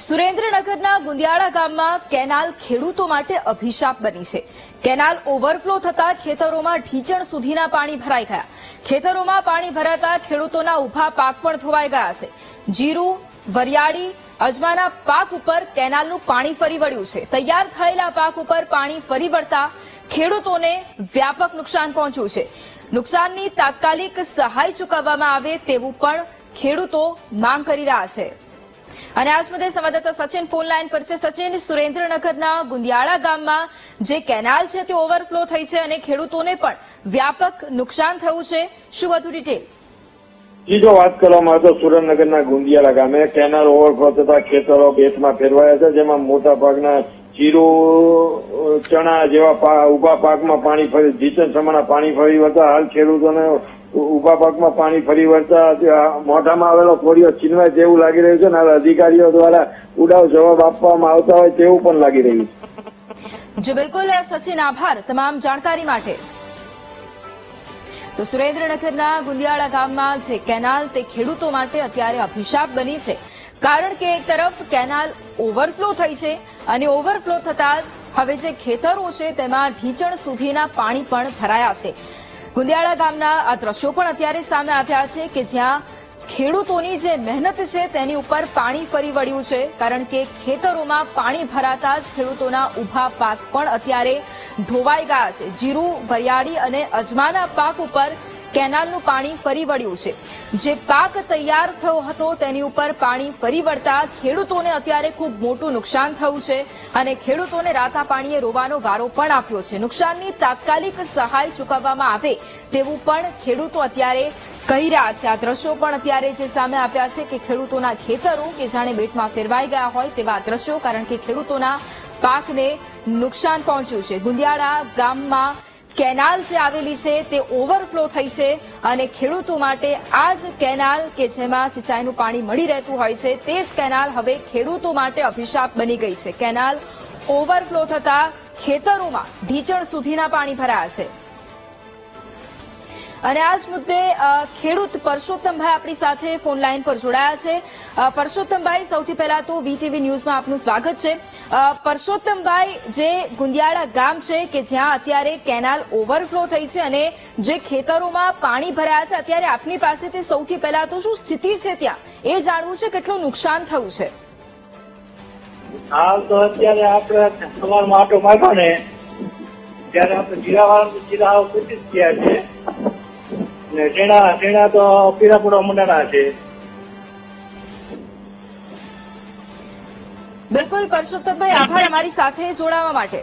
સુરેન્દ્રનગરના ગુંદિયાળા ગામમાં કેનાલ ખેડૂતો માટે અભિશાપ બની છે। કેનાલ ઓવરફ્લો થતા ખેતરોમાં ઢીચણ સુધીના પાણી ભરાઈ ગયા। ખેતરોમાં પાણી ભરાતા ખેડૂતોના ઉભા પાક પણ ધોવાઈ ગયા છે। જીરું, વરિયાળી, અજમાના પાક ઉપર કેનાલનું પાણી ફરી વળ્યું છે। તૈયાર થયેલા પાક ઉપર પાણી ફરી વળતા ખેડૂતોને વ્યાપક નુકસાન પહોંચ્યું છે। નુકસાનની તાત્કાલિક સહાય ચૂકવવામાં આવે તેવું પણ ખેડૂતો માંગ કરી રહ્યા છે। અને આજ મુદ્દે સંવાદદાતા સચિન ફોન લાઈન પર છે। સચિન, સુરેન્દ્રનગરના ગુંદિયાળા ગામમાં જે કેનાલ છે તે ઓવરફ્લો થઈ છે અને ખેડૂતોને પણ વ્યાપક નુકસાન થયું છે। શું વધુ ડિટેલ? જો વાત કરવામાં આવે તો સુરેન્દ્રનગરના ગુંદિયાળા ગામે કેનાલ ઓવરફ્લો થતા ખેતરો બેટમાં ફેરવાયા છે, જેમાં મોટા ભાગના જીરું, ચણા જેવા ઉભા પાકમાં પાણી ફરી ઢીચણ સમાના પાણી ફરી વળતા હાલ ખેડૂતોને ઉભા પાકમાં પાણી ફરી વળતા મોઢામાં આવેલો કોળિયો છીનવાય તેવું લાગી રહ્યું છે અને હાલ અધિકારીઓ દ્વારા ઉડાવ જવાબ આપવામાં આવતા હોય તેવું પણ લાગી રહ્યું છે। જી બિલકુલ સચિન, આભાર તમામ જાણકારી માટે। તો સુરેન્દ્રનગરના ગુંદિયાળા ગામમાં જે કેનાલ તે ખેડૂતો માટે અત્યારે અભિશાપ બની છે, કારણ કે એક તરફ કેનાલ ઓવરફ્લો થઈ છે અને ઓવરફ્લો થતા જ હવે જે ખેતરો છે તેમાં ઢીચણ સુધીના પાણી પણ ભરાયા છે। ગુંદિયાળા ગામના આ દ્રશ્યો પણ અત્યારે સામે આવ્યા છે કે જ્યાં ખેડૂતોની જે મહેનત છે તેની ઉપર પાણી ફરી વળ્યું છે, કારણ કે ખેતરોમાં પાણી ભરાતા જ ખેડૂતોના ઉભા પાક પણ અત્યારે ધોવાઈ ગયા છે। જીરું, વરિયાળી અને અજમાના પાક ઉપર કેનાલનું પાણી ફરી વળ્યું છે। જે પાક તૈયાર થયો હતો તેની ઉપર પાણી ફરી વળતા ખેડૂતોને અત્યારે ખૂબ મોટું નુકસાન થયું છે અને ખેડૂતોને રાતા પાણીએ રોવાનો વારો પણ આપ્યો છે। નુકસાનની તાત્કાલિક સહાય ચૂકવવામાં આવે તેવું પણ ખેડૂતો અત્યારે કહી રહ્યા છે। આ દ્રશ્યો પણ અત્યારે જે સામે આવ્યા છે કે ખેડૂતોના ખેતરો કે જાણે બેટમાં ફેરવાઈ ગયા હોય તેવા દ્રશ્યો, કારણ કે ખેડૂતોના પાકને નુકસાન પહોંચ્યું છે। ગુંદિયાળા ગામમાં કેનાલ જે આવેલી છે તે ઓવરફ્લો થઈ છે અને ખેડૂતો માટે આ જ કેનાલ કે જેમાં સિંચાઈનું પાણી મળી રહેતું હોય છે તે જ કેનાલ હવે ખેડૂતો માટે અભિશાપ બની ગઈ છે। કેનાલ ઓવરફ્લો થતા ખેતરોમાં ઢીચણ સુધીના પાણી ભરાયા છે અને આ જ મુદ્દે ખેડૂત પરસોત્તમભાઈ આપણી સાથે ફોન લાઈન પર જોડાયા છે। પરસોત્તમભાઈ, સૌથી પહેલા તો વીટીવી ન્યૂઝમાં આપનું સ્વાગત છે। પરસોત્તમભાઈ, જે ગુંદિયાળા ગામ છે કે જ્યાં અત્યારે કેનાલ ઓવરફ્લો થઈ છે અને જે ખેતરોમાં પાણી ભરાયા છે, અત્યારે આપની પાસેથી સૌથી પહેલા તો શું સ્થિતિ છે ત્યાં એ જાણવું છે, કેટલું નુકસાન થયું છે? હાલ તો અત્યારે આપણે સવારમાં આટો માર્યો ને ત્યારે આપણે જીરા પૂછી ગયા છે ને ટેણા તો પીળા પૂરા મંડાણા છે। બિલકુલ પરસોત્તમભાઈ, આભાર અમારી સાથે જોડાવા માટે।